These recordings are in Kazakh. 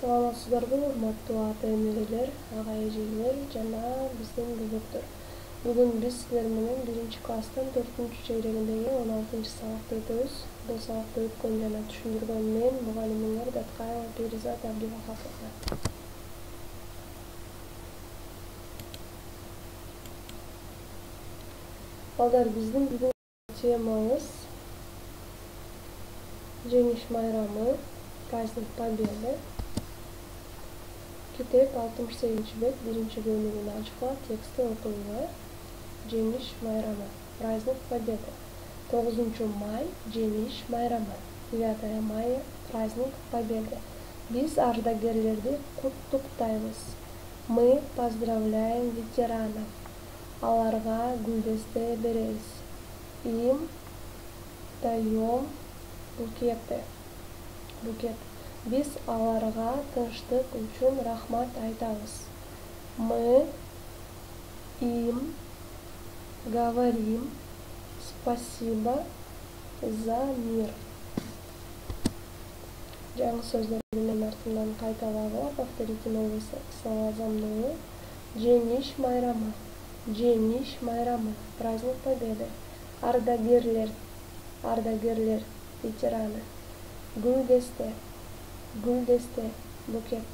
Саламатсыздарбы, урматтуу ата-энелер, ага-эжелер жана биздин бөбөктөр. Бүгүн биз силер менен 1-класстын 4-чейрегиндеги 16 сабакты өтөбүз. Бул сабакты өткөн жана түшүндүргөн мен мугалимиңер Даткаева Перизат Абдивахапова. Балдар, биздин бүгүнкү темабыз Жеңиш майрамы, праздник Победы. Китеп 68 бет, 1-бөлүгүн ачкылап, текстти окуйбу. Жеңиш майрамы, праздник Победы. 9 май, Жеңиш майрамы. 9 мая, праздник Победы. Биз ардагерлерди куттуктайбыз. Мы поздравляем ветеранов. Аларга гүлдесте беребиз. Им даем букет. Биз аларга тынчтык үчүн рахмат айтабыз. Мы им говорим спасибо за мир. Жаңы сөздөрдү мен артынан кайталап, повторите новые слова за мной. Жеңиш майрамы, Жеңиш майрамы, праздник Победы. Ардагерлер, ветераны. Гүлдесте, букет.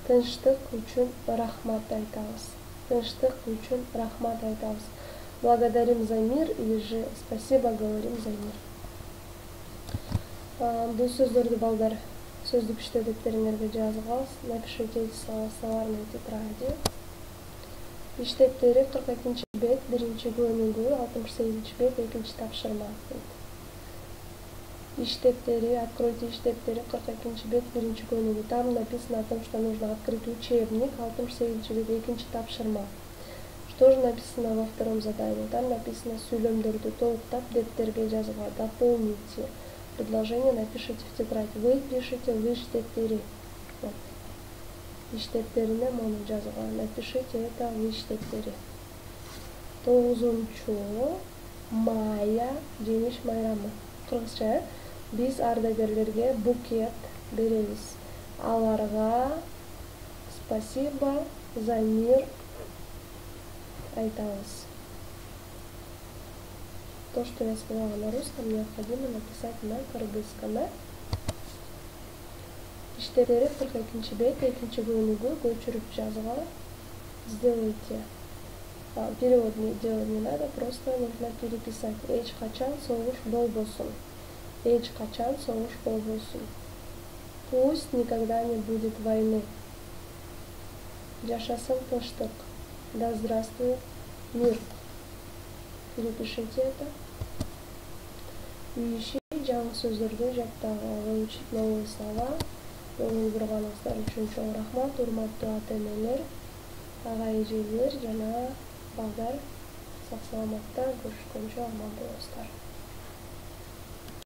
Тынчтык үчүн рахмат айтабыз. Благодарим за мир или же спасибо говорим за мир. Бул сөздөрдү балдар сөздүк иштебтериңерге жазгыз. Напишите эти слова словарной тетради. Иштептери 42 бет, 1-бөлүгү, 68 бет, 2 тапшырма. Иштептери, откройте иштептери, 42 бет, 1-бөлүгү. Там написано о том, что нужно открыть учебник, 68 бет, 2 тапшырма. Что же написано во втором задании? Там написано сүйлөмдөрдү толуктап дептерге жазгыла. Дополните. Предложение напишите в тетрадь. Вы пишете в иштептери. Иштептерине мону жазгыла. Напишите это в иштептери. 9 мая, Жеңиш майрамы. Кыргызча. Биз ардагерлерге букет беребиз. Аларга спасибо за мир айтабыз. То, что я сказала на русском, необходимо написать на кыргызском. Иштептери 42 бет, 2-бөлүгү көчүрүп жазгыла. Сделайте. Перевод не делать не надо, просто нужно переписать. Эч качан согуш болбосун. Пусть никогда не будет войны. Жашасын тынчтык. Да здравствует мир. Перепишите это. Үй иши жаңы сөздөрдү жаттап выучить новые слова. Улгурганыңыздар үчүн чоң рахмат, урматтуу ата-энелер, ага-эжелер жана балдар. Сак саламатта көрүшкөнчө аман болуңуздар.